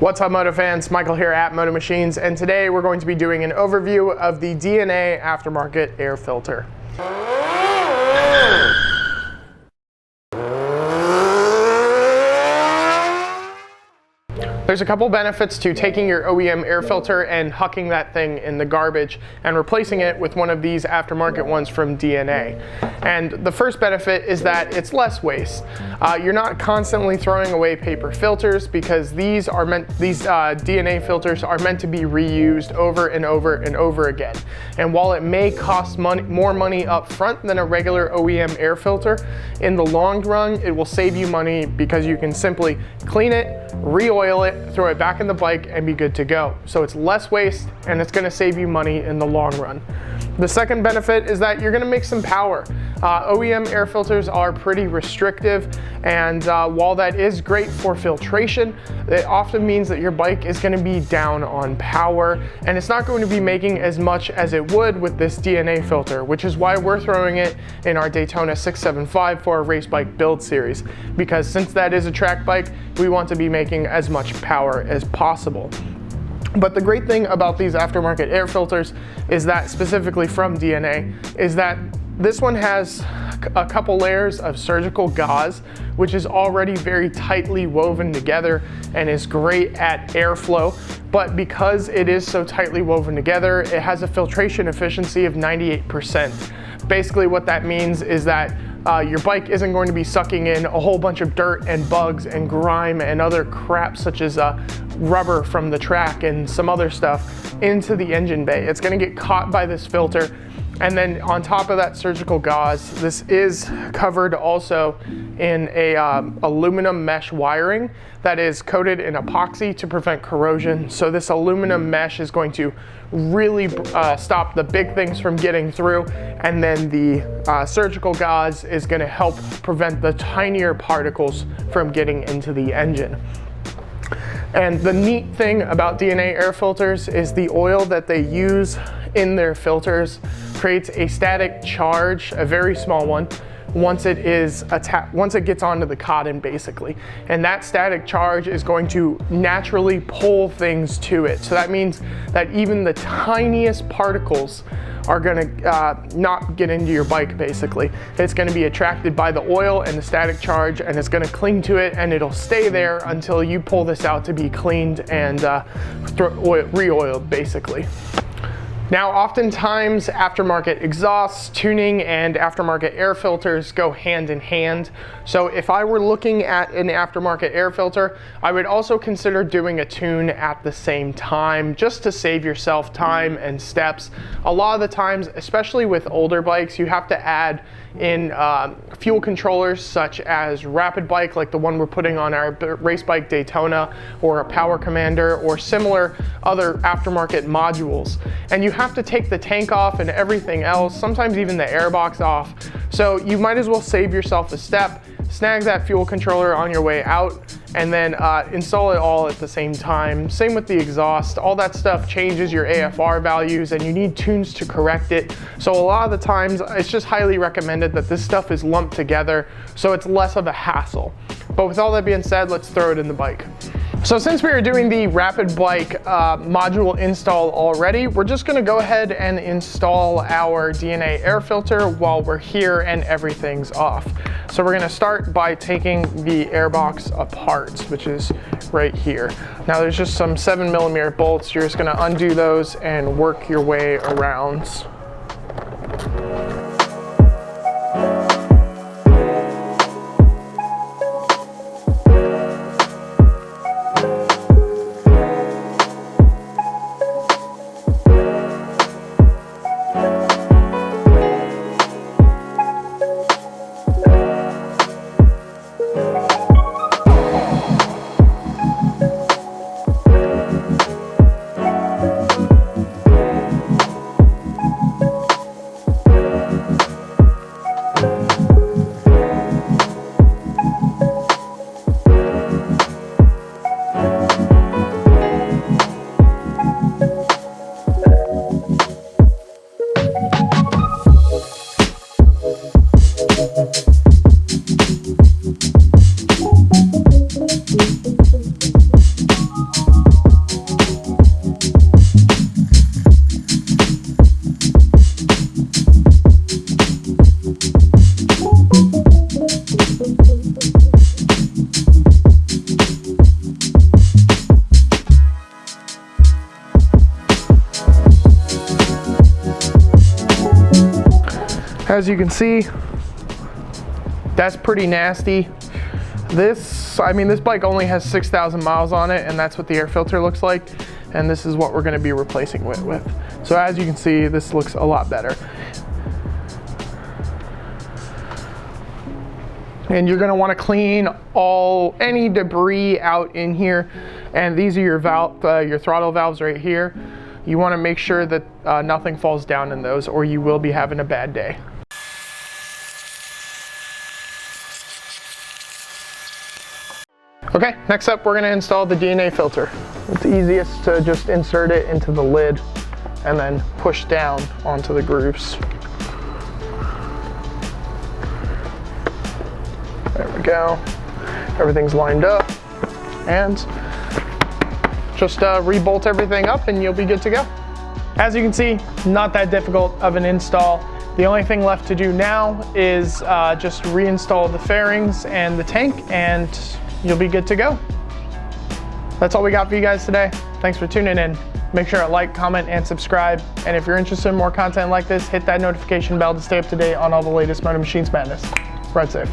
What's up, Moto fans? Michael here at Moto Machines, and today we're going to be doing an overview of the DNA aftermarket air filter. There's a couple benefits to taking your OEM air filter and hucking that thing in the garbage and replacing it with one of these aftermarket ones from DNA. And the first benefit is that it's less waste. You're not constantly throwing away paper filters because these DNA filters are meant to be reused over and over and over again. And while it may cost more money up front than a regular OEM air filter, in the long run it will save you money because you can simply clean it, re-oil it, throw it back in the bike, and be good to go. So it's less waste and it's going to save you money in the long run. The second benefit is that you're going to make some power. OEM air filters are pretty restrictive, and while that is great for filtration, it often means that your bike is going to be down on power, and it's not going to be making as much as it would with this DNA filter, which is why we're throwing it in our Daytona 675 for our race bike build series, because since that is a track bike, we want to be making as much power as possible. But the great thing about these aftermarket air filters is that, specifically from DNA, is that this one has a couple layers of surgical gauze, which is already very tightly woven together and is great at airflow. But because it is so tightly woven together, it has a filtration efficiency of 98%. Basically what that means is that your bike isn't going to be sucking in a whole bunch of dirt and bugs and grime and other crap such as rubber from the track and some other stuff into the engine bay. It's going to get caught by this filter. And then on top of that surgical gauze, this is covered also in a aluminum mesh wiring that is coated in epoxy to prevent corrosion. So this aluminum mesh is going to really stop the big things from getting through, and then the surgical gauze is going to help prevent the tinier particles from getting into the engine. And the neat thing about DNA air filters is the oil that they use in their filters creates a static charge, a very small one, once it gets onto the cotton, basically. And that static charge is going to naturally pull things to it. So that means that even the tiniest particles are gonna not get into your bike, basically. It's gonna be attracted by the oil and the static charge, and it's gonna cling to it, and it'll stay there until you pull this out to be cleaned and re-oiled, basically. Now, oftentimes aftermarket exhausts, tuning, and aftermarket air filters go hand in hand. So if I were looking at an aftermarket air filter, I would also consider doing a tune at the same time, just to save yourself time and steps. A lot of the times, especially with older bikes, you have to add in fuel controllers such as Rapid Bike, like the one we're putting on our race bike Daytona, or a Power Commander, or similar other aftermarket modules. And you have to take the tank off and everything else, sometimes even the airbox off. So you might as well save yourself a step, snag that fuel controller on your way out, and then install it all at the same time. Same with the exhaust. All that stuff changes your AFR values, and you need tunes to correct it. So a lot of the times, it's just highly recommended that this stuff is lumped together so it's less of a hassle. But with all that being said, let's throw it in the bike. So since we are doing the Rapid Bike module install already, we're just gonna go ahead and install our DNA air filter while we're here and everything's off. So we're gonna start by taking the airbox apart, which is right here. Now there's just some 7mm bolts. You're just gonna undo those and work your way around. As you can see, that's pretty nasty. This bike only has 6,000 miles on it, and that's what the air filter looks like. And this is what we're gonna be replacing it with. So as you can see, this looks a lot better. And you're gonna wanna clean any debris out in here. And these are your throttle valves right here. You wanna make sure that nothing falls down in those, or you will be having a bad day. Okay, next up we're gonna install the DNA filter. It's easiest to just insert it into the lid and then push down onto the grooves. There we go. Everything's lined up, and just re-bolt everything up and you'll be good to go. As you can see, not that difficult of an install. The only thing left to do now is just reinstall the fairings and the tank, and you'll be good to go. That's all we got for you guys today. Thanks for tuning in. Make sure to like, comment, and subscribe. And if you're interested in more content like this, hit that notification bell to stay up to date on all the latest Moto Machines madness. Ride safe.